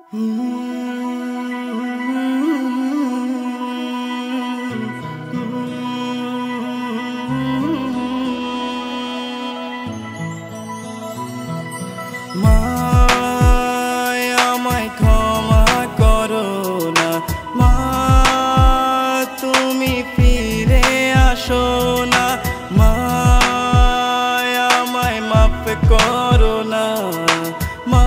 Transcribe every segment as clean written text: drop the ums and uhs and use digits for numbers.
আমায় ক্ষমা করো না মা, তুমি ফিরে আসো না মা, আমায় মাফ করো না মা,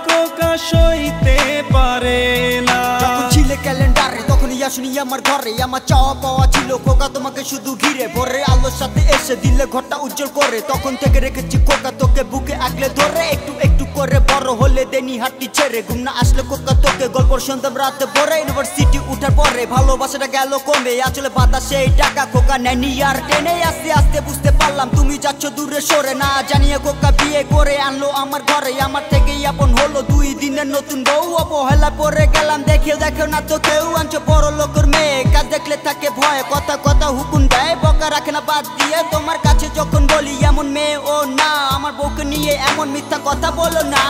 খোকা সইতে পারে না। যখন ছিলে ক্যালেন্ডারে তখনই আসুনি আমার ঘরে, আমার চাওয়া পাওয়া ছিল খোকা তোমাকে শুধু ঘিরে, ভোরে আলোর সাথে এসে দিলে ঘরটা উজ্জ্বল করে। তখন থেকে রেখেছি খোকা তোকে বুকে আগলে ধরে, একটু একটু করে বড় হলে দেনি হাতটি ছেড়ে। ঘুম না আসলে খোকা তোকে গল্প শুনতাম রাতে ভোরে, ইউনিভার্সিটি উঠার পরে ভালোবাসাটা গেল কমে, আসলে বাতাসে সেই টাকা খোকা নেয়নি আর টেনে। আস্তে আস্তে বুঝতে পারলাম তুমি যাচ্ছ দূরে সরে, না জানিয়ে খোকা বিয়ে করে আনলো আমার ঘরে। আমার থেকেই আপন হলো 2 দিনের নতুন বউ, অবহেলা পরে গেলাম দেখেও দেখো না তো কেউ। আনছো বড় লোকের মেয়ে, কাজ দেখলে থাকে ভয়, কথা কথা হুকুম দেয়, বকা রাখে না বাদ দিয়ে। তোমার কাছে যখন বলি এমন মেয়ে ও না, আমার বউকে নিয়ে এমন মিথ্যা কথা বলো না।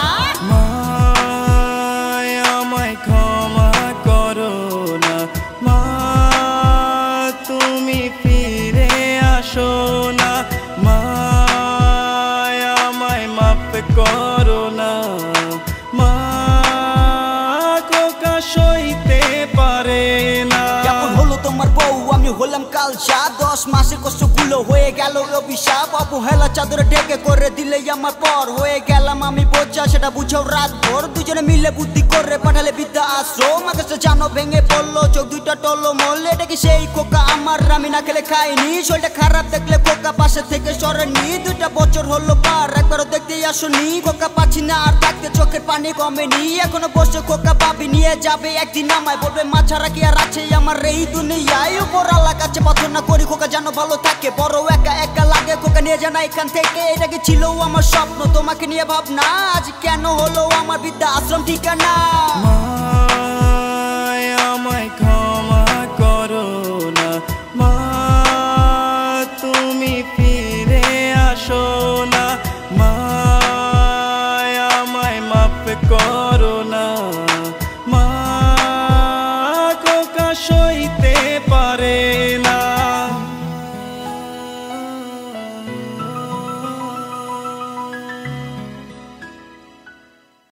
মা আমায় ক্ষমা করো না মা, তুমি ফিরে আসো না মা, আমায় মাফ করো না মা, খোকা সইতে পারে না। কেমন হলো তোমার বউ, আমি হলাম কালসা, 10 মাসের কষ্টগুলো হয়ে গেল অভিশাপ। অবহেলা চাদরে ঢেকে করে দিলে আমার পর, হয়ে গেলাম আমি বোঝা সেটা বুঝাও রাত ভোর। দুজনে মিলে বুদ্ধি করে পাঠালে বিদ্যা আশ্রম, আকাশটা জানো ভেঙে পড়লো, চোখ দুইটা টলো মরলে। এটা কি সেই খোকা আমার, আমি না খেলে খাইনি, শরীরটা খারাপ দেখলে খোকা পাশে থেকে সরেনি। 2টা বছর হলো পার, একবারও দেখতেই আসনি খোকা, পাচ্ছি না আর থাকতে, চোখের পানি কমেনি। এখনো বসে খোকা ভাবি নিয়ে যাবে একদিন আমায়, বলবে মা ছাড়া কি আর আছে আমার এই দুনিয়ায়। উপর আল্লাহ কাছে প্রার্থনা করি খোকা যেন ভালো থাকে, বড় একা একা লাগে খোকা নিয়ে জানা এখান থেকে। এটা কি ছিল আমার স্বপ্ন তোমাকে নিয়ে ভাবনা, আজ কেন হলো আমার বৃদ্ধা আশ্রম ঠিকানা। মা আমায়